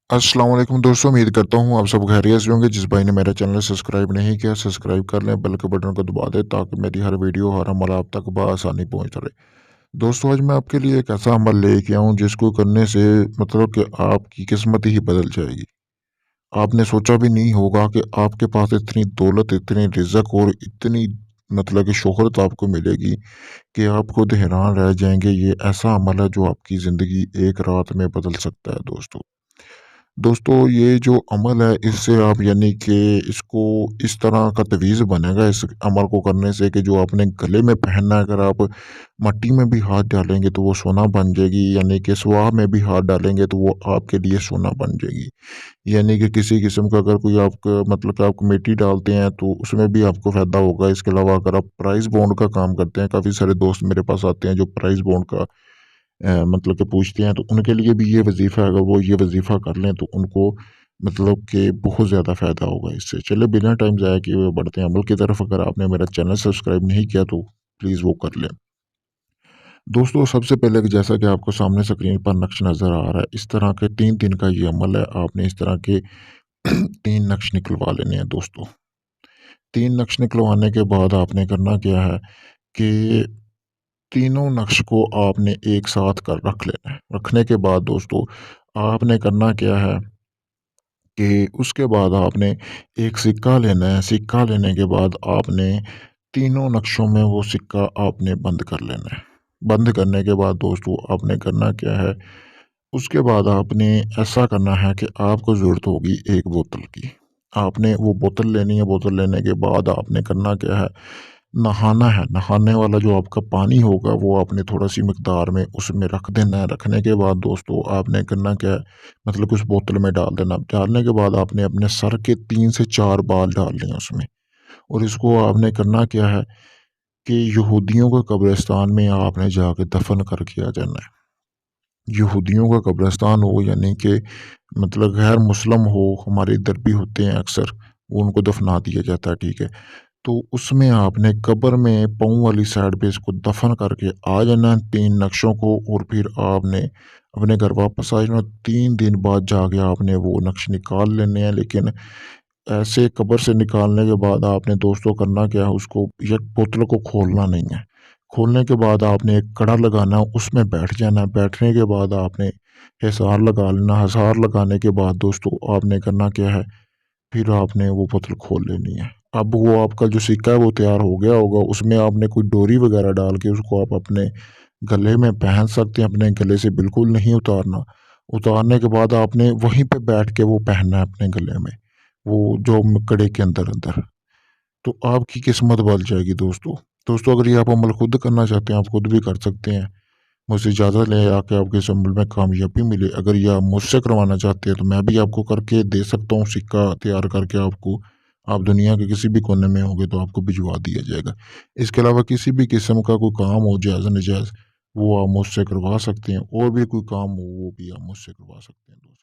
अस्सलाम वालेकुम दोस्तों, उम्मीद करता हूँ आप सब खैरियत से होंगे। जिस भाई ने मेरा चैनल सब्सक्राइब नहीं किया, सब्सक्राइब कर लें, बेल के बटन को दबा दें ताकि मेरी हर वीडियो, हर अमल आप तक बआसानी पहुँच रहे। दोस्तों, आज मैं आपके लिए एक ऐसा अमल लेके आया हूँ जिसको करने से मतलब कि आपकी किस्मत ही बदल जाएगी। आपने सोचा भी नहीं होगा कि आपके पास इतनी दौलत, इतनी रिज़्क और इतनी मतलब कि शोहरत आपको मिलेगी कि आप खुद हैरान रह जाएँगे। ये ऐसा अमल है जो आपकी ज़िंदगी एक रात में बदल सकता है दोस्तों। दोस्तों, ये जो अमल है इससे आप यानी कि इसको इस तरह का तवीज़ बनेगा इस अमल को करने से कि जो आपने गले में पहनना है, अगर आप मट्टी में भी हाथ डालेंगे तो वो सोना बन जाएगी, यानी कि सुराख में भी हाथ डालेंगे तो वो आपके लिए सोना बन जाएगी। यानी कि किसी किस्म का अगर कोई आपका मतलब कि आप कमेटी डालते हैं तो उसमें भी आपको फ़ायदा होगा। इसके अलावा अगर आप प्राइज़ बॉन्ड का काम करते हैं, काफ़ी सारे दोस्त मेरे पास आते हैं जो प्राइज़ बॉन्ड का मतलब कि पूछते हैं, तो उनके लिए भी ये वज़ीफ़ा है, अगर वो ये वज़ीफ़ा कर लें तो उनको मतलब कि बहुत ज़्यादा फ़ायदा होगा इससे। चलिए बिना टाइम ज़ाया किए हुए बढ़ते हैं अमल की तरफ। अगर आपने मेरा चैनल सब्सक्राइब नहीं किया तो प्लीज़ वो कर लें। दोस्तों, सबसे पहले कि जैसा कि आपको सामने स्क्रीन पर नक्श नज़र आ रहा है, इस तरह के 3 दिन का ये अमल है। आपने इस तरह के 3 नक्श निकलवा लेने हैं दोस्तों। 3 नक्श निकलवाने के बाद आपने करना क्या है कि तीनों नक्श को आपने एक साथ कर रख लेना है। रखने के बाद दोस्तों, आपने करना क्या है कि उसके बाद आपने एक सिक्का लेना है। सिक्का लेने के बाद आपने तीनों नक्शों में वो सिक्का आपने बंद कर लेना है। बंद करने के बाद दोस्तों आपने करना क्या है, उसके बाद आपने ऐसा करना है कि आपको ज़रूरत होगी एक बोतल की। आपने वो बोतल लेनी है, बोतल लेने के बाद आपने करना क्या है, नहाना है। नहाने वाला जो आपका पानी होगा वो आपने थोड़ा-सी मिक़दार में उसमें रख देना है। रखने के बाद दोस्तों आपने करना क्या है, मतलब कि उस बोतल में डाल देना। डालने के बाद आपने अपने सर के 3 से 4 बाल डालने हैं उसमें, और इसको आपने करना क्या है कि यहूदियों के कब्रिस्तान में आपने जाके दफ़न करके आ जाना है। यहूदियों का कब्रिस्तान हो यानी कि मतलब गैर मुस्लिम हो, हमारे इधर भी होते हैं अक्सर, वो उनको दफ़ना दिया जाता है, ठीक है। तो उसमें आपने कब्र में पाँव वाली साइड पे इसको दफ़न करके आ जाना है 3 नक्शों को, और फिर आपने अपने घर वापस आ जाना। 3 दिन बाद जाके आपने वो नक्श निकाल लेने हैं, लेकिन ऐसे कब्र से निकालने के बाद आपने दोस्तों करना क्या है, उसको एक बोतल को खोलना नहीं है। खोलने के बाद आपने एक कड़ा लगाना है, उसमें बैठ जाना है। बैठने के बाद आपने हिसार लगा लेना। हिसार लगाने के बाद दोस्तों आपने करना क्या है, फिर आपने वो बोतल खोल लेनी है। अब वो आपका जो सिक्का है वो तैयार हो गया होगा, उसमें आपने कोई डोरी वगैरह डाल के उसको आप अपने गले में पहन सकते हैं। अपने गले से बिल्कुल नहीं उतारना। उतारने के बाद आपने वहीं पे बैठ के वो पहनना है अपने गले में, वो जो कड़े के अंदर-अंदर। तो आपकी किस्मत बदल जाएगी दोस्तों। दोस्तों, अगर ये आप अमल खुद करना चाहते हैं, आप खुद भी कर सकते हैं। मुझसे इजाज़त लें आके आपके इस अमल में कामयाबी मिले। अगर ये आप मुझसे करवाना चाहते हैं तो मैं भी आपको करके दे सकता हूँ, सिक्का तैयार करके आपको। आप दुनिया के किसी भी कोने में होंगे तो आपको भिजवा दिया जाएगा। इसके अलावा किसी भी किस्म का कोई काम हो जायज़-नाजायज़, वो आप मुझसे करवा सकते हैं, और भी कोई काम हो वो भी आप मुझसे करवा सकते हैं दोस्तों।